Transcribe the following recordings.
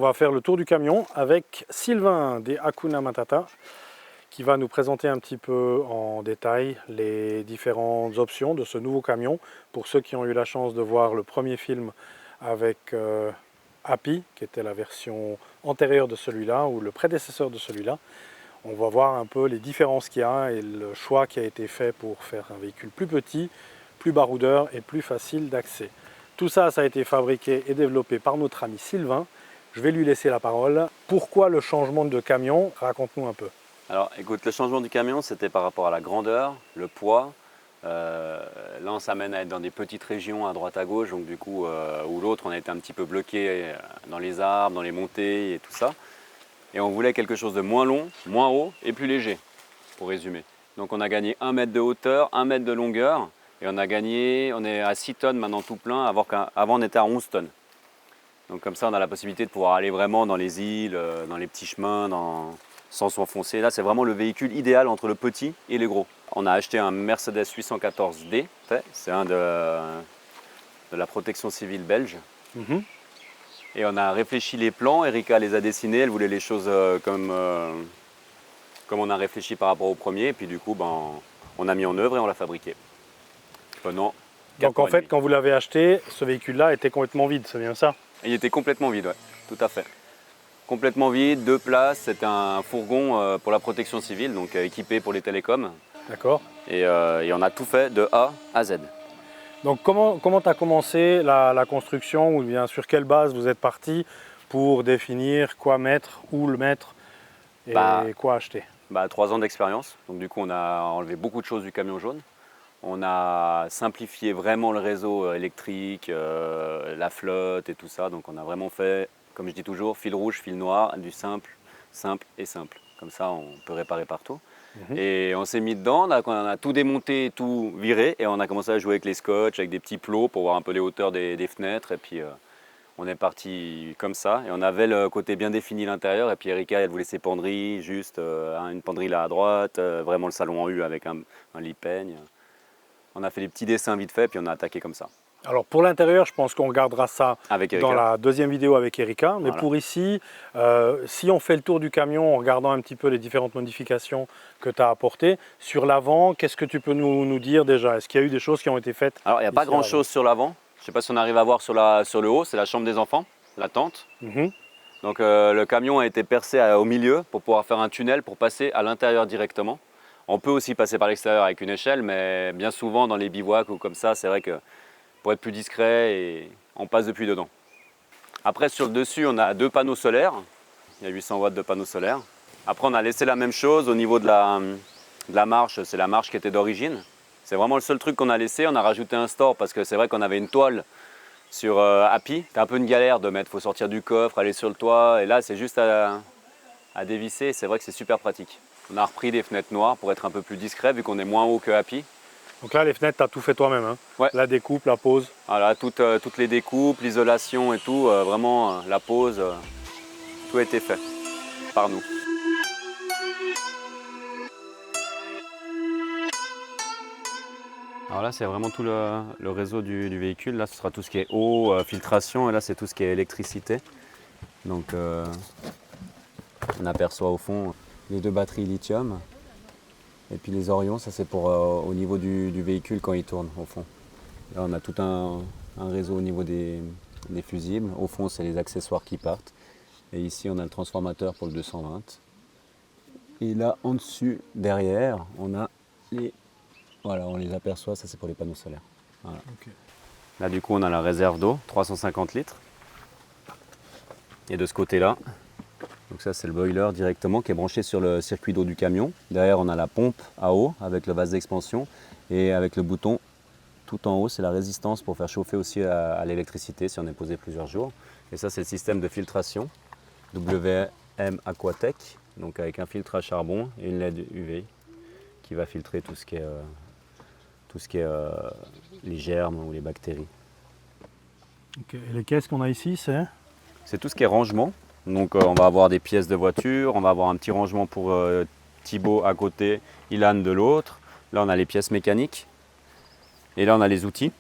va faire le tour du camion avec Sylvain des Hakuna Matata qui va nous présenter un petit peu en détail les différentes options de ce nouveau camion. Pour ceux qui ont eu la chance de voir le premier film avec Happy, qui était la version antérieure de celui-là, ou le prédécesseur de celui-là, on va voir un peu les différences qu'il y a et le choix qui a été fait pour faire un véhicule plus petit, plus baroudeur et plus facile d'accès. Tout ça, ça a été fabriqué et développé par notre ami Sylvain. Je vais lui laisser la parole. Pourquoi le changement de camion? Raconte-nous un peu. Alors écoute, le changement du camion, c'était par rapport à la grandeur, le poids. Là, on s'amène à être dans des petites régions à droite à gauche, donc du coup, ou l'autre, on a été un petit peu bloqué dans les arbres, dans les montées et tout ça. Et on voulait quelque chose de moins long, moins haut et plus léger, pour résumer. Donc on a gagné 1 mètre de hauteur, 1 mètre de longueur, et on est à 6 tonnes maintenant tout plein, avant on était à 11 tonnes. Donc comme ça, on a la possibilité de pouvoir aller vraiment dans les îles, dans les petits chemins, sans s'enfoncer. Là, c'est vraiment le véhicule idéal entre le petit et les gros. On a acheté un Mercedes 814D, c'est un de la protection civile belge. Et on a réfléchi les plans, Erika les a dessinés, elle voulait les choses comme on a réfléchi par rapport au premier, et puis du coup, on a mis en œuvre et on l'a fabriqué. Pendant 4 Donc en ans et fait, demi. quand vous l'avez acheté, ce véhicule-là était complètement vide, c'est bien ça? Il était complètement vide, ouais, tout à fait. Complètement vide, 2 places, c'était un fourgon pour la protection civile, donc équipé pour les télécoms. D'accord. Et on a tout fait de A à Z. Donc comment tu as commencé la construction, ou bien sur quelle base vous êtes parti pour définir quoi mettre, où le mettre et quoi acheter? 3 ans d'expérience, donc du coup on a enlevé beaucoup de choses du camion jaune. On a simplifié vraiment le réseau électrique, la flotte et tout ça. Donc on a vraiment fait, comme je dis toujours, fil rouge, fil noir, du simple, simple et simple. Comme ça, on peut réparer partout. Et on s'est mis dedans, on a tout démonté, tout viré, et on a commencé à jouer avec les scotch, avec des petits plots pour voir un peu les hauteurs des fenêtres. Et puis on est parti comme ça. Et on avait le côté bien défini l'intérieur. Et puis Erika, elle voulait ses penderies, juste une penderie là à droite, vraiment le salon en U avec un lit peigne. On a fait des petits dessins vite fait, puis on a attaqué comme ça. Alors pour l'intérieur, je pense qu'on regardera ça Avec dans Erika. la deuxième vidéo avec Erika. Mais Voilà. pour ici, si on fait le tour du camion en regardant un petit peu les différentes modifications que tu as apportées, sur l'avant, qu'est-ce que tu peux nous dire déjà? Est-ce qu'il y a eu des choses qui ont été faites? Alors il n'y a pas grand-chose sur l'avant. Je ne sais pas si on arrive à voir sur le haut, c'est la chambre des enfants, la tente. Donc le camion a été percé au milieu pour pouvoir faire un tunnel pour passer à l'intérieur directement. On peut aussi passer par l'extérieur avec une échelle, mais bien souvent dans les bivouacs ou comme ça, c'est vrai que pour être plus discret, et on passe depuis dedans. Après sur le dessus, on a 2 panneaux solaires. Il y a 800 watts de panneaux solaires. Après on a laissé la même chose au niveau de la marche, c'est la marche qui était d'origine. C'est vraiment le seul truc qu'on a laissé. On a rajouté un store parce que c'est vrai qu'on avait une toile sur Happy. C'était un peu une galère de mettre, il faut sortir du coffre, aller sur le toit. Et là c'est juste à dévisser, c'est vrai que c'est super pratique. On a repris des fenêtres noires pour être un peu plus discret vu qu'on est moins haut que Happy. Donc là, les fenêtres, tu as tout fait toi-même, hein? Ouais. La découpe, la pose. Voilà, toutes les découpes, l'isolation et tout, vraiment la pose, tout a été fait par nous. Alors là, c'est vraiment tout le réseau du véhicule. Là, ce sera tout ce qui est eau, filtration, et là, c'est tout ce qui est électricité. Donc, on aperçoit au fond les 2 batteries lithium. Et puis les Orions, ça c'est pour au niveau du véhicule quand il tourne au fond. Là on a tout un réseau au niveau des fusibles. Au fond c'est les accessoires qui partent. Et ici on a le transformateur pour le 220. Et là en dessus, derrière, on a les... Voilà, on les aperçoit, ça c'est pour les panneaux solaires. Voilà. Okay. Là du coup on a la réserve d'eau, 350 litres. Et de ce côté-là, donc ça c'est le boiler directement qui est branché sur le circuit d'eau du camion. Derrière on a la pompe à eau avec le vase d'expansion et avec le bouton tout en haut c'est la résistance pour faire chauffer aussi à l'électricité si on est posé plusieurs jours. Et ça c'est le système de filtration WM Aquatech, donc avec un filtre à charbon et une LED UV qui va filtrer tout ce qui est les germes ou les bactéries. Okay. Et les caisses qu'on a ici c'est tout ce qui est rangement. Donc on va avoir des pièces de voiture, on va avoir un petit rangement pour Thibaut à côté, Ilan de l'autre. Là on a les pièces mécaniques et là on a les outils.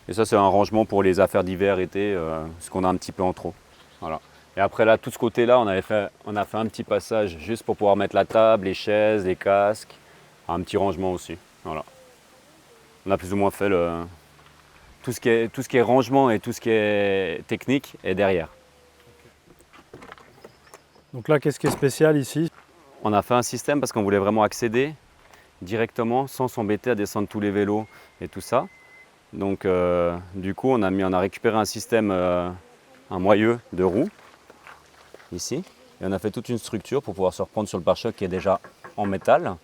Et ça c'est un rangement pour les affaires d'hiver, été, ce qu'on a un petit peu en trop. Voilà. Et après là, tout ce côté-là, on a fait un petit passage juste pour pouvoir mettre la table, les chaises, les casques, un petit rangement aussi. Voilà. On a plus ou moins fait tout ce qui est rangement et tout ce qui est technique est derrière. Donc là, qu'est-ce qui est spécial ici? On a fait un système parce qu'on voulait vraiment accéder directement sans s'embêter à descendre tous les vélos et tout ça. Donc du coup, on a récupéré un système, un moyeu de roues ici. Et on a fait toute une structure pour pouvoir se reprendre sur le pare-choc qui est déjà en métal.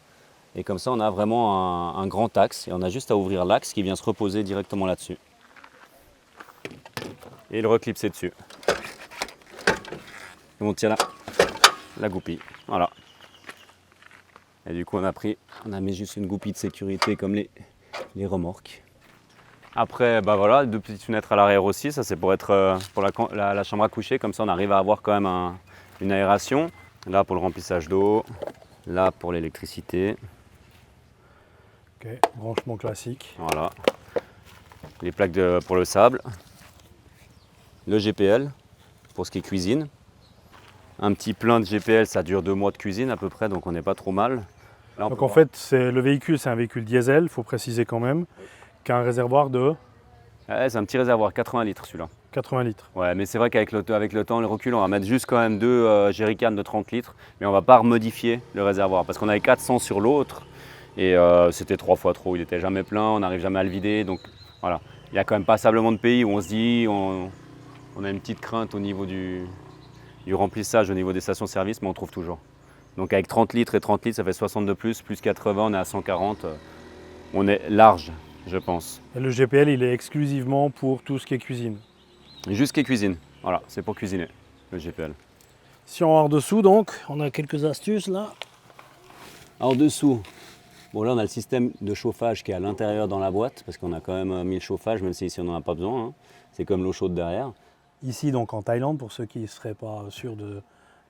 Et comme ça, on a vraiment un grand axe et on a juste à ouvrir l'axe qui vient se reposer directement là-dessus. Et le reclipser dessus. Et on tire la goupille. Voilà. Et du coup, on a mis juste une goupille de sécurité comme les remorques. Après, bah voilà, 2 petites fenêtres à l'arrière aussi. Ça, c'est pour être pour la chambre à coucher. Comme ça, on arrive à avoir quand même une aération. Là, pour le remplissage d'eau. Là, pour l'électricité. Ok, branchement classique. Voilà. Les plaques pour le sable. Le GPL pour ce qui est cuisine. Un petit plein de GPL, ça dure 2 mois de cuisine à peu près, donc on n'est pas trop mal. Là, donc en fait, le véhicule, c'est un véhicule diesel, il faut préciser quand même, qui a un réservoir de ouais, c'est un petit réservoir, 80 litres celui-là. 80 litres. Ouais, mais c'est vrai qu'avec le temps, le recul, on va mettre juste quand même 2 jerrycans de 30 litres, mais on va pas remodifier le réservoir parce qu'on avait 400 sur l'autre et c'était 3 fois trop, il n'était jamais plein, on n'arrive jamais à le vider, donc voilà. Il y a quand même passablement de pays où on se dit, on a une petite crainte au niveau du remplissage, au niveau des stations-service, mais on trouve toujours. Donc avec 30 litres et 30 litres, ça fait 60 de plus 80, on est à 140. On est large, je pense. Et le GPL, il est exclusivement pour tout ce qui est cuisine. Juste qui est cuisine, voilà, c'est pour cuisiner, le GPL. Si on va en dessous, donc, on a quelques astuces là. En dessous, bon là on a le système de chauffage qui est à l'intérieur dans la boîte, parce qu'on a quand même mis le chauffage, même si ici on n'en a pas besoin. Hein. C'est comme l'eau chaude derrière. Ici, donc en Thaïlande, pour ceux qui ne seraient pas sûrs de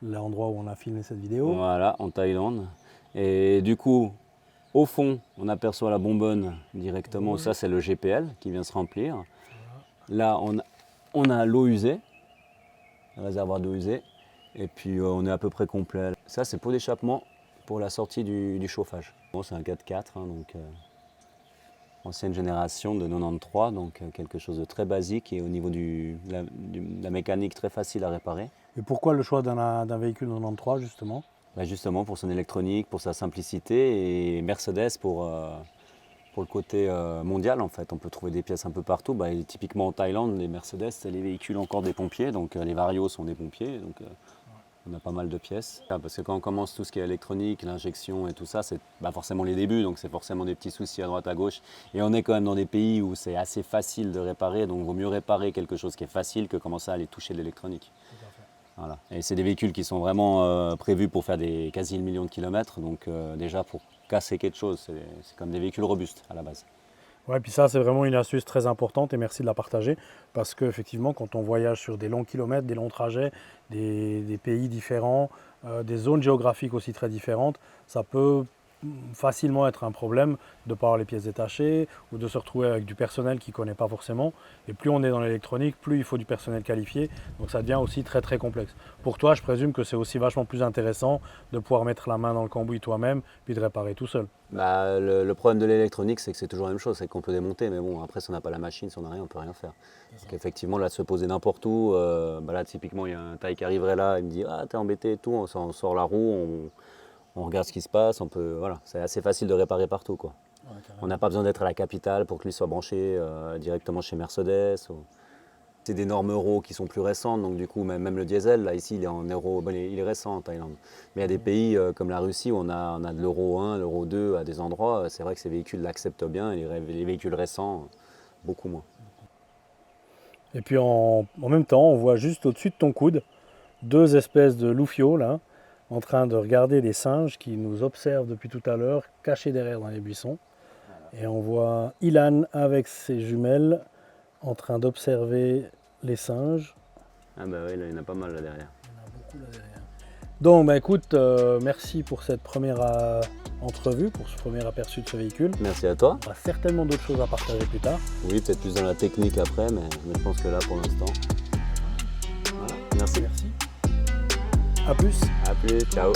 l'endroit où on a filmé cette vidéo. Voilà, en Thaïlande. Et du coup, au fond, on aperçoit la bonbonne directement. Ça, c'est le GPL qui vient se remplir. Là, on a l'eau usée, le réservoir d'eau usée. Et puis, on est à peu près complet. Ça, c'est pot d'échappement pour la sortie du chauffage. Bon, c'est un 4x4, hein, donc ancienne génération de 93, donc quelque chose de très basique et au niveau de la mécanique très facile à réparer. Et pourquoi le choix d'un véhicule 93 justement? Bah justement pour son électronique, pour sa simplicité et Mercedes pour le côté mondial en fait. On peut trouver des pièces un peu partout. Bah, typiquement en Thaïlande, les Mercedes, c'est les véhicules encore des pompiers, donc les Vario sont des pompiers. Donc, on a pas mal de pièces. Parce que quand on commence tout ce qui est électronique, l'injection et tout ça, c'est forcément les débuts, donc c'est forcément des petits soucis à droite à gauche. Et on est quand même dans des pays où c'est assez facile de réparer, donc il vaut mieux réparer quelque chose qui est facile que commencer à aller toucher de l'électronique. Voilà. Et c'est des véhicules qui sont vraiment prévus pour faire quasi 1 million de kilomètres, donc déjà pour casser quelque chose, c'est comme des véhicules robustes à la base. Ouais, puis ça c'est vraiment une astuce très importante et merci de la partager parce qu'effectivement quand on voyage sur des longs kilomètres, des longs trajets, des pays différents, des zones géographiques aussi très différentes, ça peut facilement être un problème de ne pas avoir les pièces détachées ou de se retrouver avec du personnel qui ne connaît pas forcément. Et plus on est dans l'électronique, plus il faut du personnel qualifié, donc ça devient aussi très très complexe. Pour toi, je présume que c'est aussi vachement plus intéressant de pouvoir mettre la main dans le cambouis toi-même puis de réparer tout seul. Le problème de l'électronique, c'est que c'est toujours la même chose, c'est qu'on peut démonter, mais bon, après si on n'a pas la machine, si on n'a rien, on ne peut rien faire. Donc effectivement, là, se poser n'importe où, là typiquement, il y a un taille qui arriverait là, il me dit « Ah, t'es embêté et tout », on sort la roue, on regarde ce qui se passe, voilà, c'est assez facile de réparer partout, quoi. Ouais, on n'a pas besoin d'être à la capitale pour que lui soit branché directement chez Mercedes. C'est des normes euro qui sont plus récentes, donc du coup même le diesel, là ici il est en euro, il est récent en Thaïlande. Mais il y a des pays comme la Russie où on a de l'euro 1, l'euro 2 à des endroits, c'est vrai que ces véhicules l'acceptent bien, et les véhicules récents, beaucoup moins. Et puis en même temps, on voit juste au-dessus de ton coude 2 espèces de loufiaux là, en train de regarder des singes qui nous observent depuis tout à l'heure, cachés derrière dans les buissons. Et on voit Ilan avec ses jumelles en train d'observer les singes. Ah bah oui, là, il y en a pas mal là derrière. Il y en a beaucoup là derrière. Donc écoute, merci pour cette première entrevue, pour ce premier aperçu de ce véhicule. Merci à toi. On a certainement d'autres choses à partager plus tard. Oui, peut-être plus dans la technique après, mais je pense que là pour l'instant. Voilà, merci. Merci. À plus. À plus, ciao.